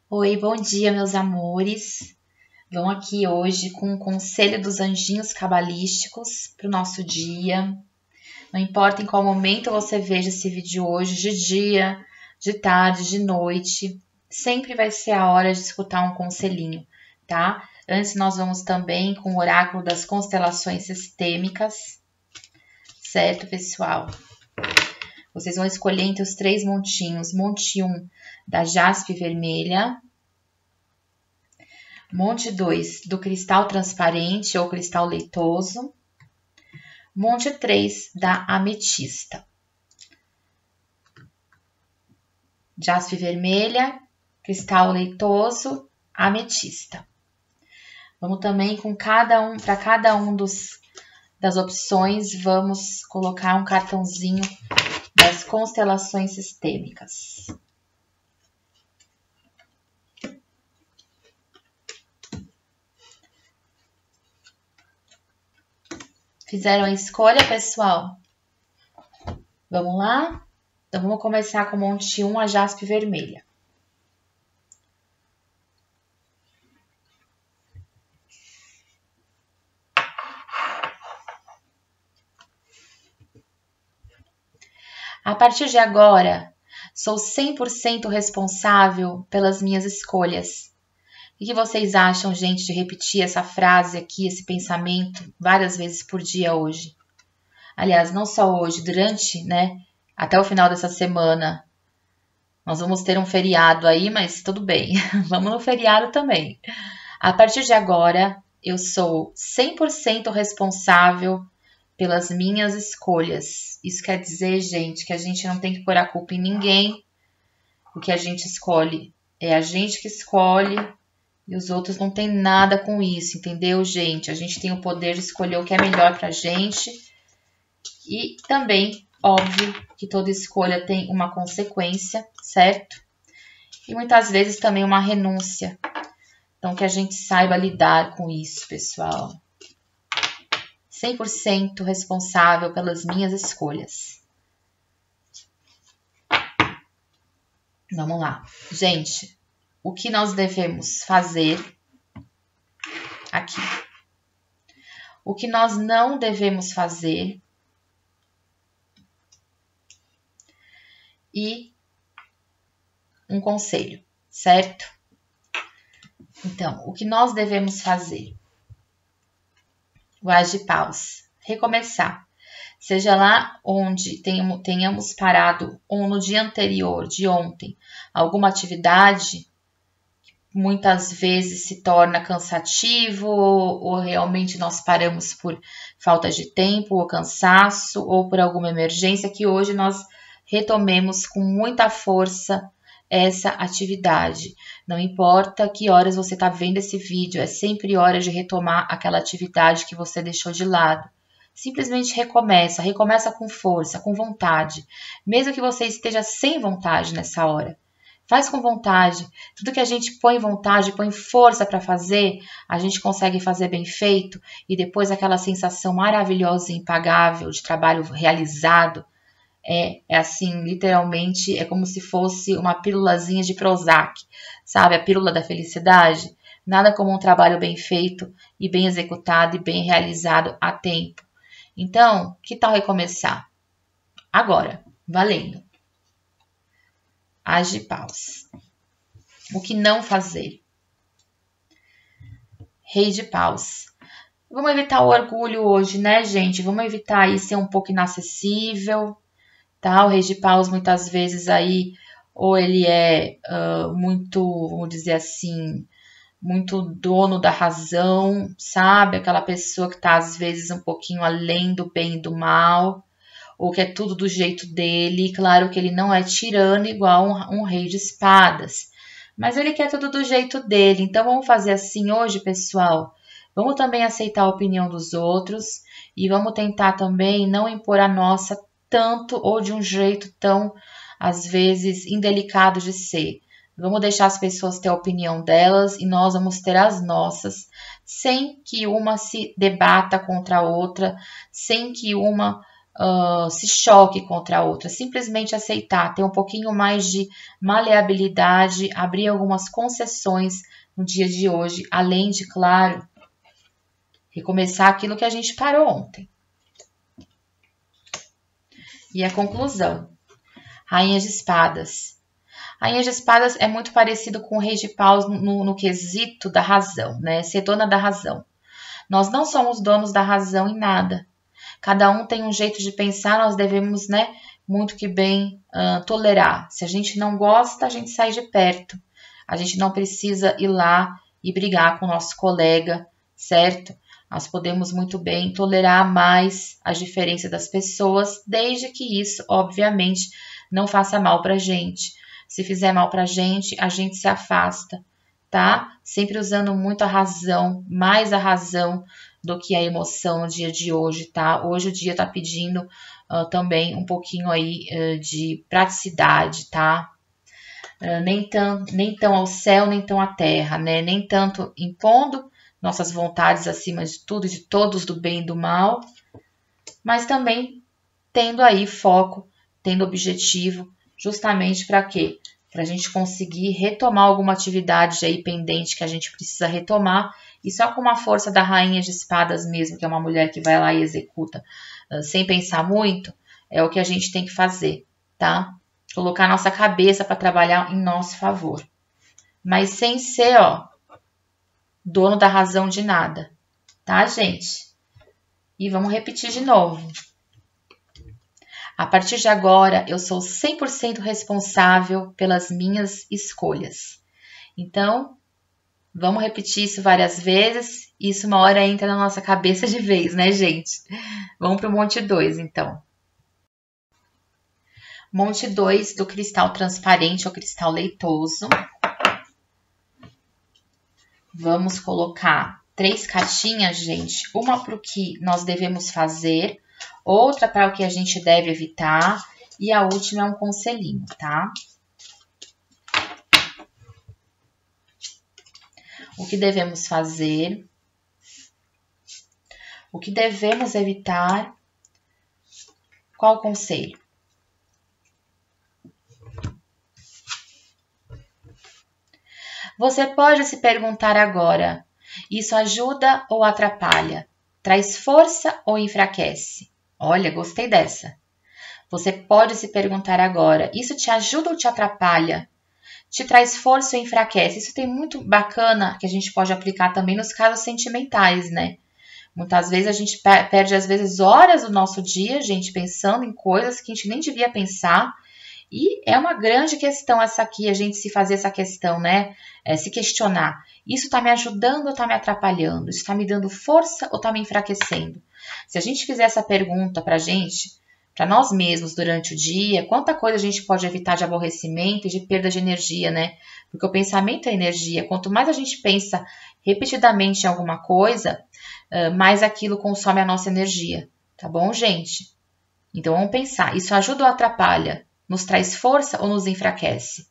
Oi, bom dia, meus amores. Vamos aqui hoje com um conselho dos anjinhos cabalísticos para o nosso dia. Não importa em qual momento você veja esse vídeo hoje, de dia, de tarde, de noite, sempre vai ser a hora de escutar um conselhinho, tá? Antes nós vamos também com o oráculo das constelações sistêmicas, certo, pessoal? Vocês vão escolher entre os 3 montinhos. Monte 1 da jaspe vermelha. Monte 2 do cristal transparente ou cristal leitoso. Monte 3 da ametista. Jaspe vermelha, cristal leitoso, ametista. Vamos também com para cada um das opções, vamos colocar um cartãozinho das constelações sistêmicas. Fizeram a escolha, pessoal? Vamos lá? Então, vamos começar com o monte 1, a jaspe vermelha. A partir de agora, sou 100% responsável pelas minhas escolhas. O que vocês acham, gente, de repetir essa frase aqui, esse pensamento, várias vezes por dia hoje? Aliás, não só hoje, durante, até o final dessa semana. Nós vamos ter um feriado aí, mas tudo bem, vamos no feriado também. A partir de agora, eu sou 100% responsável pelas minhas escolhas. Isso quer dizer, gente, que a gente não tem que pôr a culpa em ninguém. O que a gente escolhe é a gente que escolhe e os outros não tem nada com isso, entendeu, gente? A gente tem o poder de escolher o que é melhor pra gente. E também, óbvio, que toda escolha tem uma consequência, certo? E muitas vezes também uma renúncia. Então, que a gente saiba lidar com isso, pessoal. 100% responsável pelas minhas escolhas. Vamos lá. Gente, o que nós devemos fazer aqui? O que nós não devemos fazer e um conselho, certo? Então, o que nós devemos fazer? O As de Paus, recomeçar. Seja lá onde tenhamos parado ou no dia anterior, de ontem, alguma atividade que muitas vezes se torna cansativo ou realmente nós paramos por falta de tempo ou cansaço ou por alguma emergência, que hoje nós retomemos com muita força essa atividade. Não importa que horas você está vendo esse vídeo, é sempre hora de retomar aquela atividade que você deixou de lado. Simplesmente recomeça com força, com vontade. Mesmo que você esteja sem vontade nessa hora. Faz com vontade. Tudo que a gente põe vontade, põe força para fazer, a gente consegue fazer bem feito e depois aquela sensação maravilhosa e impagável de trabalho realizado, é assim, literalmente, é como se fosse uma pílulazinha de Prozac, sabe? A pílula da felicidade. Nada como um trabalho bem feito e bem executado e bem realizado a tempo. Então, que tal recomeçar? Agora, valendo. As de Paus. O que não fazer? Rei de Paus. Vamos evitar o orgulho hoje, né, gente? Vamos evitar aí ser um pouco inacessível. Tá? O Rei de Paus muitas vezes aí, ou ele é muito, vamos dizer assim, muito dono da razão, sabe? Aquela pessoa que tá às vezes um pouquinho além do bem e do mal, ou que é tudo do jeito dele. Claro que ele não é tirano igual um rei de espadas, mas ele quer tudo do jeito dele. Então vamos fazer assim hoje, pessoal. Vamos também aceitar a opinião dos outros e vamos tentar também não impor a nossa tanto ou de um jeito tão, às vezes, indelicado de ser. Vamos deixar as pessoas ter a opinião delas e nós vamos ter as nossas, sem que uma se debata contra a outra, sem que uma se choque contra a outra. Simplesmente aceitar, ter um pouquinho mais de maleabilidade, abrir algumas concessões no dia de hoje, além de, claro, recomeçar aquilo que a gente parou ontem. E a conclusão. Rainha de Espadas. Rainha de Espadas é muito parecido com o Rei de Paus no quesito da razão, né? Ser dona da razão. Nós não somos donos da razão em nada. Cada um tem um jeito de pensar, nós devemos, né, muito que bem tolerar. Se a gente não gosta, a gente sai de perto. A gente não precisa ir lá e brigar com o nosso colega, certo? Nós podemos muito bem tolerar mais as diferenças das pessoas, desde que isso, obviamente, não faça mal pra gente. Se fizer mal pra gente, a gente se afasta, tá? Sempre usando muito a razão, mais a razão do que a emoção no dia de hoje, tá? Hoje o dia tá pedindo também um pouquinho aí de praticidade, tá? Nem tão ao céu, nem tão à terra, né? Nem tanto impondo nossas vontades acima de tudo e de todos do bem e do mal, mas também tendo aí foco, tendo objetivo, justamente para quê? Para a gente conseguir retomar alguma atividade aí pendente que a gente precisa retomar, e só com a força da Rainha de Espadas mesmo, que é uma mulher que vai lá e executa sem pensar muito, é o que a gente tem que fazer, tá? Colocar nossa cabeça para trabalhar em nosso favor. Mas sem ser, dono da razão de nada, tá, gente? E vamos repetir de novo. A partir de agora, eu sou 100% responsável pelas minhas escolhas. Então, vamos repetir isso várias vezes. Isso uma hora entra na nossa cabeça de vez, né, gente? Vamos para o Monte 2, então. Monte 2 do cristal transparente ou cristal leitoso. Vamos colocar 3 caixinhas, gente. Uma para o que nós devemos fazer, outra para o que a gente deve evitar e a última é um conselhinho, tá? O que devemos fazer, o que devemos evitar, qual o conselho? Você pode se perguntar agora, isso ajuda ou atrapalha? Traz força ou enfraquece? Olha, gostei dessa. Você pode se perguntar agora, isso te ajuda ou te atrapalha? Te traz força ou enfraquece? Isso tem muito bacana que a gente pode aplicar também nos casos sentimentais, né? Muitas vezes a gente perde, às vezes, horas do nosso dia, gente, pensando em coisas que a gente nem devia pensar. E é uma grande questão essa aqui, a gente se fazer essa questão, né? Se questionar. Isso tá me ajudando ou tá me atrapalhando? Isso tá me dando força ou tá me enfraquecendo? Se a gente fizer essa pergunta pra gente, para nós mesmos durante o dia, quanta coisa a gente pode evitar de aborrecimento e de perda de energia, né? Porque o pensamento é energia. Quanto mais a gente pensa repetidamente em alguma coisa, mais aquilo consome a nossa energia. Tá bom, gente? Então vamos pensar, isso ajuda ou atrapalha? Nos traz força ou nos enfraquece?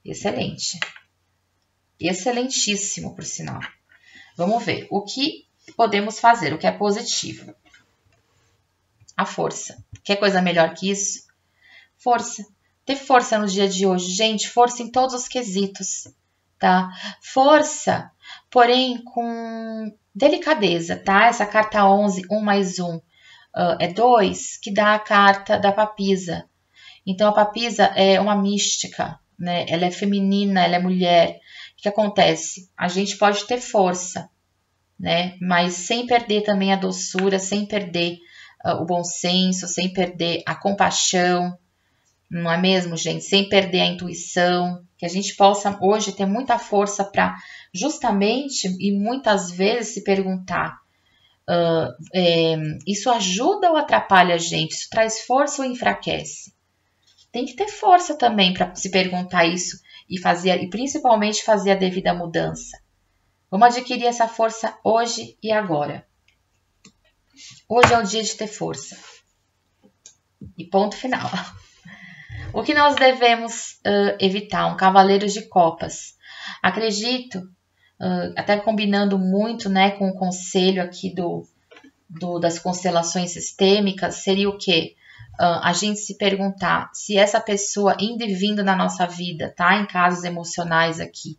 Excelente. Excelentíssimo, por sinal. Vamos ver o que podemos fazer, o que é positivo. A força. Quer coisa melhor que isso? Força. Ter força no dia de hoje. Gente, força em todos os quesitos, tá? Força, porém com delicadeza, tá? Essa carta 11, 1 mais 1, é 2, que dá a carta da papisa. Então, a papisa é uma mística, né? Ela é feminina, ela é mulher. O que acontece? A gente pode ter força, né? Mas sem perder também a doçura, sem perder o bom senso, sem perder a compaixão, não é mesmo, gente? Sem perder a intuição. Que a gente possa hoje ter muita força para justamente e muitas vezes se perguntar: isso ajuda ou atrapalha a gente? Isso traz força ou enfraquece? Tem que ter força também para se perguntar isso e principalmente fazer a devida mudança. Vamos adquirir essa força hoje e agora. Hoje é o dia de ter força. E ponto final. O que nós devemos evitar? Um cavaleiro de copas. Acredito, até combinando muito, né, com o conselho aqui das constelações sistêmicas seria o quê? A gente se perguntar se essa pessoa indo e vindo na nossa vida, tá? Em casos emocionais aqui,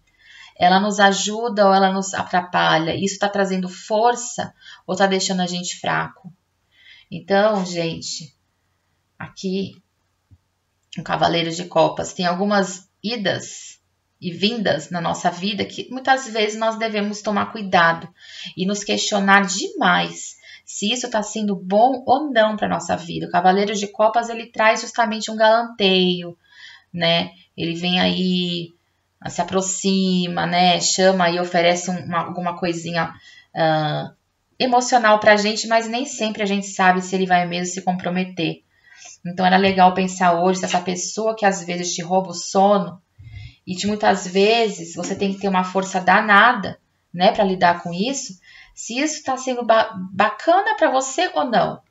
ela nos ajuda ou ela nos atrapalha? Isso está trazendo força ou está deixando a gente fraco? Então, gente, aqui, o Cavaleiro de Copas tem algumas idas e vindas na nossa vida que muitas vezes nós devemos tomar cuidado e nos questionar demais se isso está sendo bom ou não para a nossa vida. O Cavaleiro de Copas, ele traz justamente um galanteio, né? Ele vem aí, se aproxima, né? Chama e oferece alguma coisinha emocional para a gente, mas nem sempre a gente sabe se ele vai mesmo se comprometer. Então, era legal pensar hoje se essa pessoa que às vezes te rouba o sono e de muitas vezes você tem que ter uma força danada, né, para lidar com isso, se isso está sendo bacana para você ou não.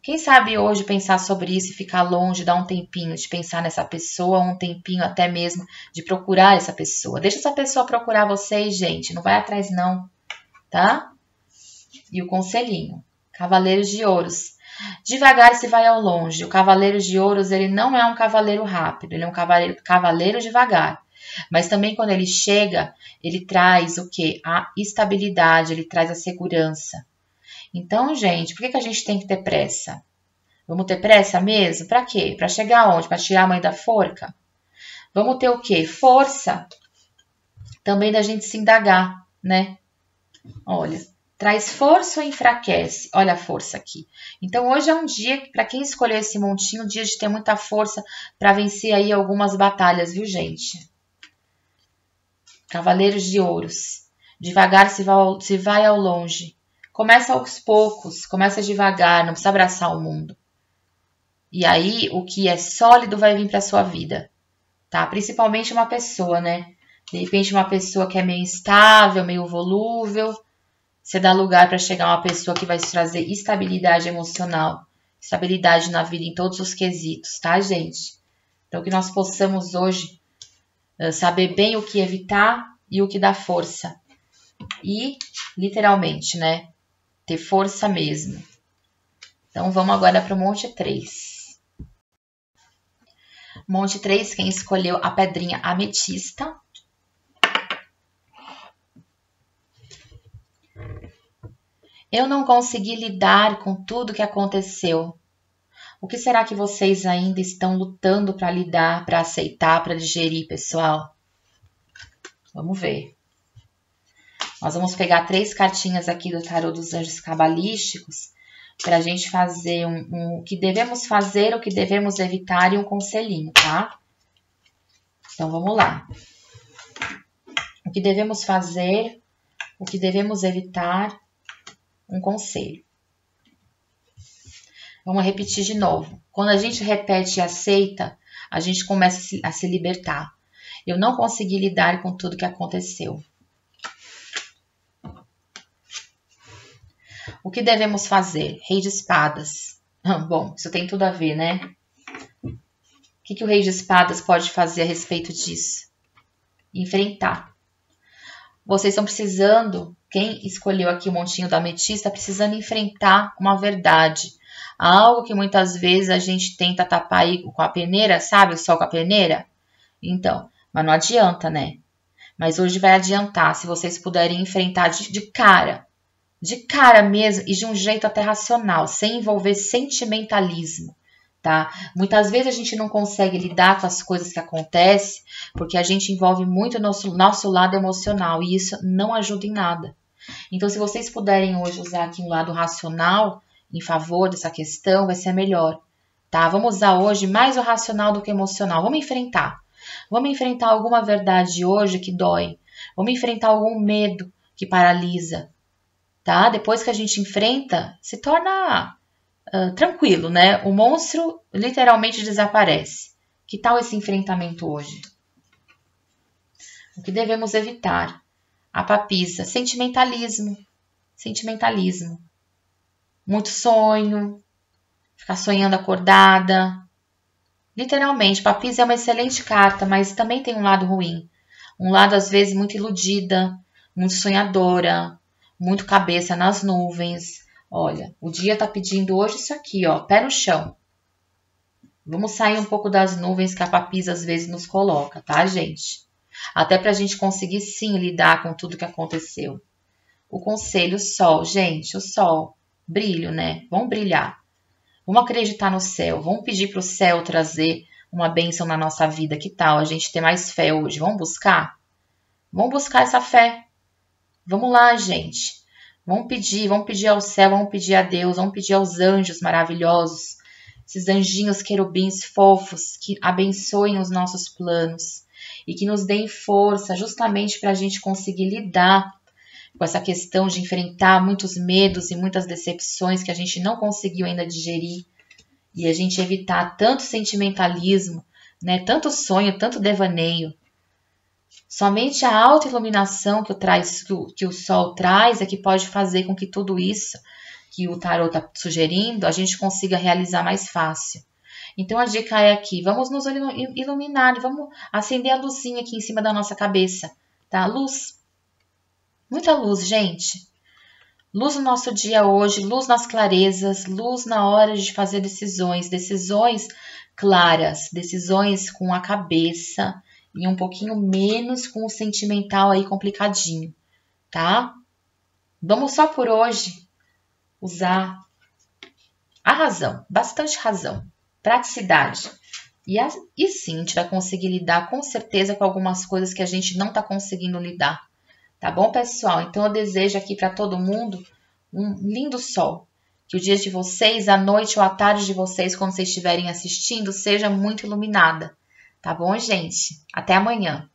Quem sabe hoje pensar sobre isso e ficar longe, dar um tempinho de pensar nessa pessoa, um tempinho até mesmo de procurar essa pessoa. Deixa essa pessoa procurar vocês, gente, não vai atrás não, tá? E o conselhinho, Cavaleiros de Ouros. Devagar se vai ao longe. O Cavaleiro de Ouros, ele não é um cavaleiro rápido, ele é um cavaleiro devagar. Mas também quando ele chega, ele traz o quê? A estabilidade, ele traz a segurança. Então, gente, por que a gente tem que ter pressa? Vamos ter pressa mesmo? Para quê? Para chegar onde? Para tirar a mãe da forca? Vamos ter o quê? Força também da gente se indagar, né? Olha, traz força ou enfraquece? Olha a força aqui. Então, hoje é um dia, para quem escolheu esse montinho, um dia de ter muita força para vencer aí algumas batalhas, viu, gente? Cavaleiros de Ouros. Devagar se vai ao longe. Começa aos poucos, começa devagar, não precisa abraçar o mundo. E aí, o que é sólido vai vir para sua vida, tá? Principalmente uma pessoa, né? De repente, uma pessoa que é meio instável, meio volúvel. Você dá lugar para chegar uma pessoa que vai te trazer estabilidade emocional, estabilidade na vida em todos os quesitos, tá, gente? Então, que nós possamos hoje saber bem o que evitar e o que dá força. E, literalmente, né? Ter força mesmo. Então, vamos agora para o Monte 3. Monte 3, quem escolheu a pedrinha ametista. Eu não consegui lidar com tudo que aconteceu. O que será que vocês ainda estão lutando para lidar, para aceitar, para digerir, pessoal? Vamos ver. Nós vamos pegar 3 cartinhas aqui do Tarô dos Anjos Cabalísticos para a gente fazer o que devemos fazer, o que devemos evitar e um conselhinho, tá? Então, vamos lá. O que devemos fazer, o que devemos evitar, um conselho. Vamos repetir de novo. Quando a gente repete e aceita, a gente começa a se libertar. Eu não consegui lidar com tudo que aconteceu. O que devemos fazer? Rei de Espadas. Bom, isso tem tudo a ver, né? O que o Rei de Espadas pode fazer a respeito disso? Enfrentar. Vocês estão precisando, quem escolheu aqui o montinho da ametista, precisando enfrentar uma verdade. Algo que muitas vezes a gente tenta tapar aí com a peneira, sabe? O sol com a peneira. Então, mas não adianta, né? Mas hoje vai adiantar se vocês puderem enfrentar de cara mesmo e de um jeito até racional, sem envolver sentimentalismo. Tá? Muitas vezes a gente não consegue lidar com as coisas que acontecem porque a gente envolve muito o nosso lado emocional e isso não ajuda em nada. Então, se vocês puderem hoje usar aqui um lado racional em favor dessa questão, vai ser melhor. Tá? Vamos usar hoje mais o racional do que o emocional. Vamos enfrentar. Vamos enfrentar alguma verdade hoje que dói. Vamos enfrentar algum medo que paralisa. Tá? Depois que a gente enfrenta, se torna tranquilo, né? O monstro literalmente desaparece. Que tal esse enfrentamento hoje? O que devemos evitar? A papisa, sentimentalismo. Muito sonho, ficar sonhando acordada. Literalmente, papisa é uma excelente carta, mas também tem um lado ruim. Um lado, às vezes, muito iludida, muito sonhadora, muito cabeça nas nuvens. Olha, o dia tá pedindo hoje isso aqui, ó, pé no chão. Vamos sair um pouco das nuvens que a Papisa às vezes nos coloca, tá, gente? Até pra gente conseguir sim lidar com tudo que aconteceu. O conselho, o sol, gente, o sol, brilho, né? Vamos brilhar. Vamos acreditar no céu, vamos pedir pro céu trazer uma bênção na nossa vida. Que tal a gente ter mais fé hoje? Vamos buscar? Vamos buscar essa fé. Vamos lá, gente. Vamos pedir ao céu, vamos pedir a Deus, vamos pedir aos anjos maravilhosos, esses anjinhos querubins fofos que abençoem os nossos planos e que nos deem força justamente para a gente conseguir lidar com essa questão de enfrentar muitos medos e muitas decepções que a gente não conseguiu ainda digerir e a gente evitar tanto sentimentalismo, né? Tanto sonho, tanto devaneio. Somente a autoiluminação que o sol traz é que pode fazer com que tudo isso que o tarot está sugerindo, a gente consiga realizar mais fácil. Então a dica é aqui, vamos nos iluminar, vamos acender a luzinha aqui em cima da nossa cabeça, tá? Luz, muita luz, gente. Luz no nosso dia hoje, luz nas clarezas, luz na hora de fazer decisões claras, decisões com a cabeça e um pouquinho menos com o sentimental aí complicadinho, tá? Vamos só por hoje usar a razão, bastante razão, praticidade. E sim, a gente vai conseguir lidar com certeza com algumas coisas que a gente não está conseguindo lidar. Tá bom, pessoal? Então eu desejo aqui para todo mundo um lindo sol. Que o dia de vocês, a noite ou a tarde de vocês, quando vocês estiverem assistindo, seja muito iluminada. Tá bom, gente? Até amanhã.